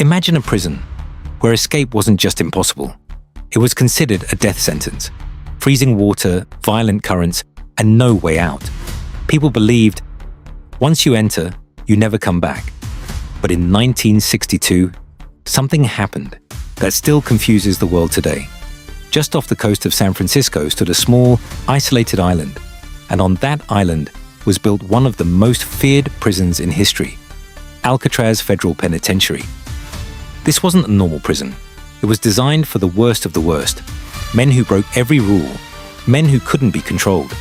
Imagine a prison where escape wasn't just impossible. It was considered a death sentence. Freezing water, violent currents, and no way out. People believed, once you enter, you never come back. But in 1962, something happened that still confuses the world today. Just off the coast of San Francisco stood a small, isolated island. And on that island was built one of the most feared prisons in history, Alcatraz Federal Penitentiary. This wasn't a normal prison. It was designed for the worst of the worst. Men who broke every rule. Men who couldn't be controlled.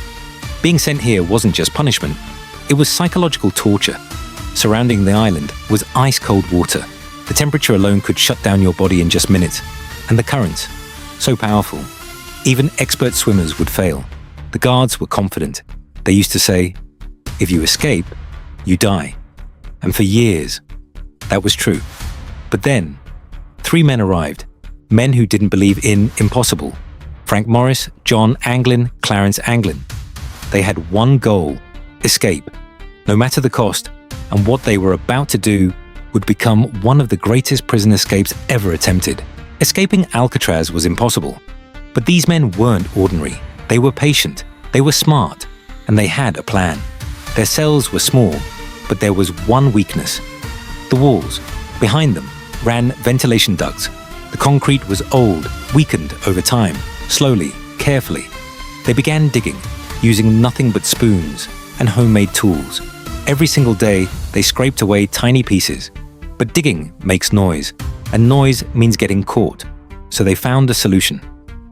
Being sent here wasn't just punishment. It was psychological torture. Surrounding the island was ice-cold water. The temperature alone could shut down your body in just minutes. And the currents, so powerful. Even expert swimmers would fail. The guards were confident. They used to say, if you escape, you die. And for years, that was true. But then, 3 men arrived, men who didn't believe in impossible. Frank Morris, John Anglin, Clarence Anglin. They had one goal, escape, no matter the cost, and what they were about to do would become one of the greatest prison escapes ever attempted. Escaping Alcatraz was impossible, but these men weren't ordinary. They were patient, they were smart, and they had a plan. Their cells were small, but there was one weakness. The walls. Behind them ran ventilation ducts. The concrete was old, weakened over time. Slowly, carefully, they began digging, using nothing but spoons and homemade tools. Every single day, they scraped away tiny pieces. But digging makes noise, and noise means getting caught. So they found a solution.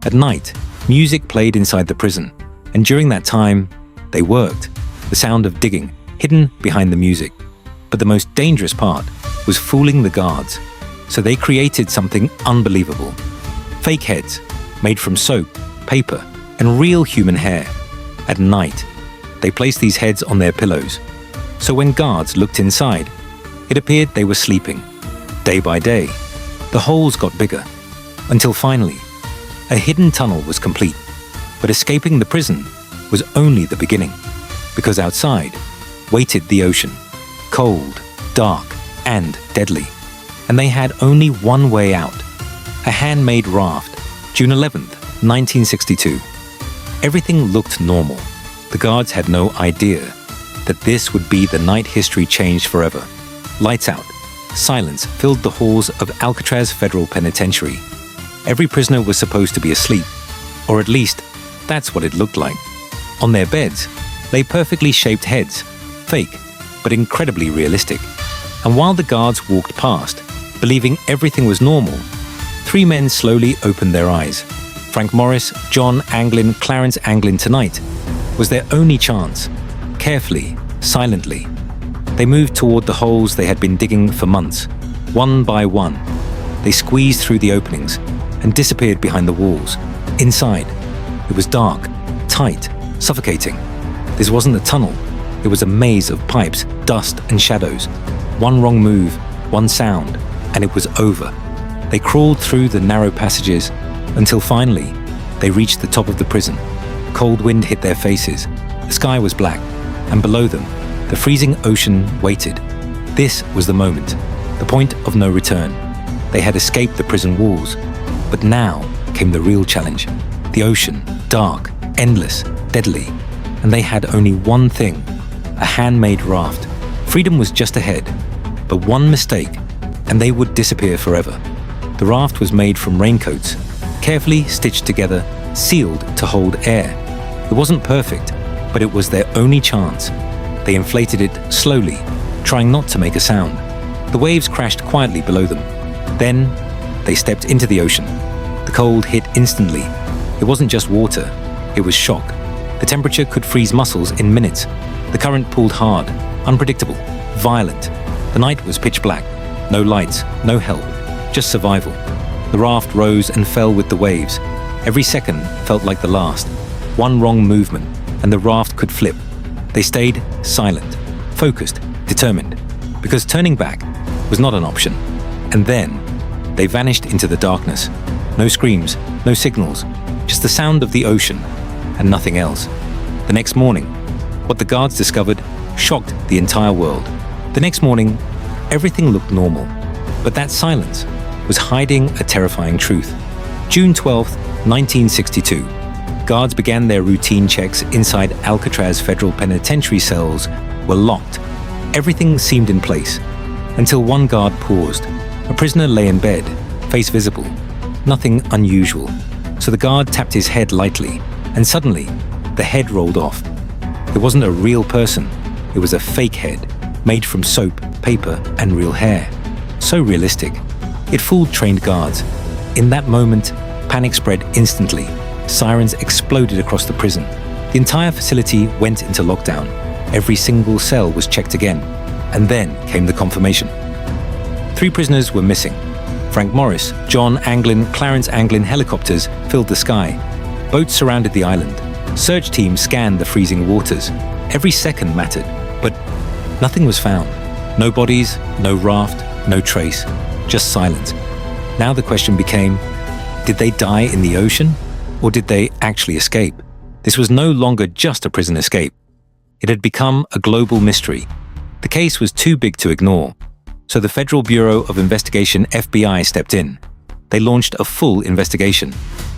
At night, music played inside the prison, and during that time, they worked. The sound of digging, hidden behind the music. But the most dangerous part was fooling the guards. So they created something unbelievable. Fake heads, made from soap, paper, and real human hair. At night, they placed these heads on their pillows. So when guards looked inside, it appeared they were sleeping. Day by day, the holes got bigger, until finally, a hidden tunnel was complete. But escaping the prison was only the beginning, because outside waited the ocean, cold, dark, and deadly. And they had only one way out, a handmade raft. June 11th, 1962. Everything looked normal. The guards had no idea that this would be the night history changed forever. Lights out. Silence filled the halls of Alcatraz Federal Penitentiary. Every prisoner was supposed to be asleep, or at least that's what it looked like. On their beds lay perfectly shaped heads, fake, but incredibly realistic. And while the guards walked past, believing everything was normal, 3 men slowly opened their eyes. Frank Morris, John Anglin, Clarence Anglin tonight was their only chance. Carefully, silently, they moved toward the holes they had been digging for months. One by one, they squeezed through the openings and disappeared behind the walls. Inside, it was dark, tight, suffocating. This wasn't a tunnel. It was a maze of pipes, dust, and shadows. One wrong move, one sound, and it was over. They crawled through the narrow passages until finally they reached the top of the prison. Cold wind hit their faces. The sky was black, and below them, the freezing ocean waited. This was the moment, the point of no return. They had escaped the prison walls, but now came the real challenge. The ocean, dark, endless, deadly, and they had only one thing, a handmade raft. Freedom was just ahead, but one mistake, and they would disappear forever. The raft was made from raincoats, carefully stitched together, sealed to hold air. It wasn't perfect, but it was their only chance. They inflated it slowly, trying not to make a sound. The waves crashed quietly below them. Then, they stepped into the ocean. The cold hit instantly. It wasn't just water, it was shock. The temperature could freeze muscles in minutes. The current pulled hard, unpredictable, violent. The night was pitch black. No lights, no help, just survival. The raft rose and fell with the waves. Every second felt like the last. One wrong movement, and the raft could flip. They stayed silent, focused, determined, because turning back was not an option. And then, they vanished into the darkness. No screams, no signals, just the sound of the ocean, and nothing else. The next morning, what the guards discovered shocked the entire world. The next morning, everything looked normal. But that silence was hiding a terrifying truth. June 12, 1962, guards began their routine checks inside Alcatraz federal penitentiary cells were locked. Everything seemed in place, until one guard paused. A prisoner lay in bed, face visible, nothing unusual. So the guard tapped his head lightly, and suddenly, the head rolled off. It wasn't a real person, it was a fake head, made from soap, paper, and real hair. So realistic. It fooled trained guards. In that moment, panic spread instantly. Sirens exploded across the prison. The entire facility went into lockdown. Every single cell was checked again. And then came the confirmation. 3 prisoners were missing. Frank Morris, John Anglin, Clarence Anglin helicopters filled the sky. Boats surrounded the island. Search teams scanned the freezing waters. Every second mattered, but nothing was found. No bodies, no raft, no trace, just silence. Now the question became, did they die in the ocean, or did they actually escape? This was no longer just a prison escape. It had become a global mystery. The case was too big to ignore, so the Federal Bureau of Investigation (FBI) stepped in. They launched a full investigation.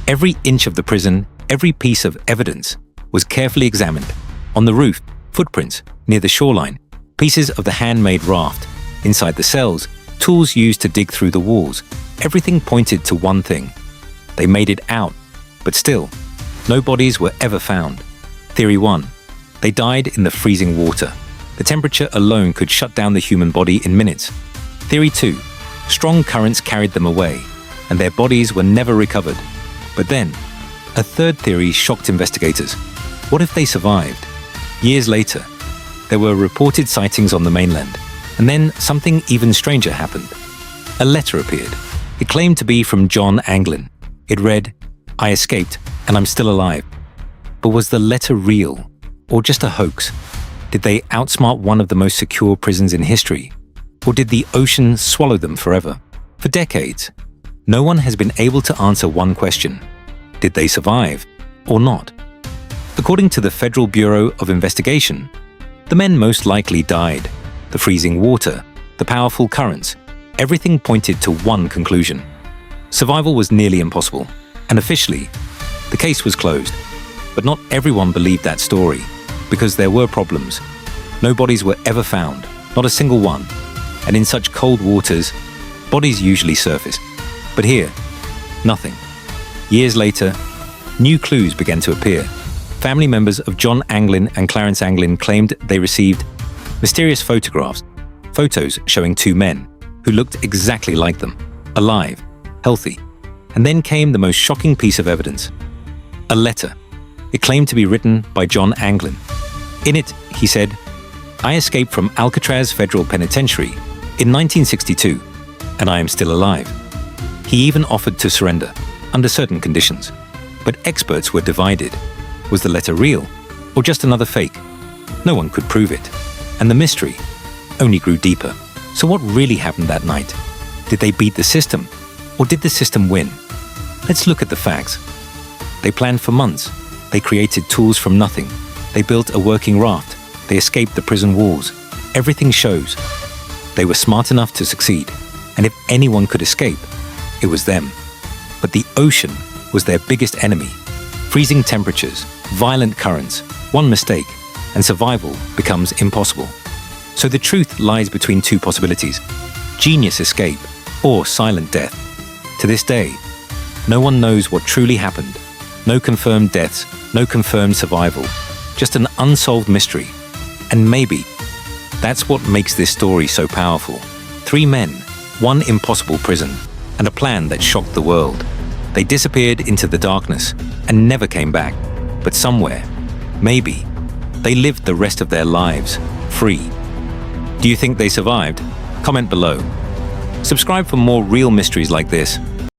Every inch of the prison, every piece of evidence, was carefully examined. On the roof, footprints near the shoreline, pieces of the handmade raft. Inside the cells, tools used to dig through the walls. Everything pointed to one thing. They made it out, but still, no bodies were ever found. Theory 1. They died in the freezing water. The temperature alone could shut down the human body in minutes. Theory 2. Strong currents carried them away, and their bodies were never recovered. But then, a third theory shocked investigators. What if they survived? Years later, there were reported sightings on the mainland, and then something even stranger happened. A letter appeared. It claimed to be from John Anglin. It read, "I escaped, and I'm still alive." But was the letter real, or just a hoax? Did they outsmart one of the most secure prisons in history? Or did the ocean swallow them forever? For decades, no one has been able to answer one question. Did they survive, or not? According to the Federal Bureau of Investigation, the men most likely died. The freezing water, the powerful currents, everything pointed to one conclusion. Survival was nearly impossible, and officially, the case was closed. But not everyone believed that story, because there were problems. No bodies were ever found, not a single one. And in such cold waters, bodies usually surface. But here, nothing. Years later, new clues began to appear. Family members of John Anglin and Clarence Anglin claimed they received mysterious photographs, photos showing 2 men who looked exactly like them, alive, healthy. And then came the most shocking piece of evidence. A letter. It claimed to be written by John Anglin. In it, he said, "I escaped from Alcatraz Federal Penitentiary in 1962, and I am still alive." He even offered to surrender, under certain conditions. But experts were divided. Was the letter real, or just another fake? No one could prove it. And the mystery only grew deeper. So what really happened that night? Did they beat the system, or did the system win? Let's look at the facts. They planned for months. They created tools from nothing. They built a working raft. They escaped the prison walls. Everything shows. They were smart enough to succeed. And if anyone could escape, it was them. But the ocean was their biggest enemy. Freezing temperatures, violent currents, one mistake, and survival becomes impossible. So the truth lies between 2 possibilities: genius escape or silent death. To this day, no one knows what truly happened. No confirmed deaths, no confirmed survival, just an unsolved mystery. And maybe that's what makes this story so powerful. 3 men, 1 impossible prison, and a plan that shocked the world. They disappeared into the darkness and never came back. But somewhere, maybe, they lived the rest of their lives free. Do you think they survived? Comment below. Subscribe for more real mysteries like this.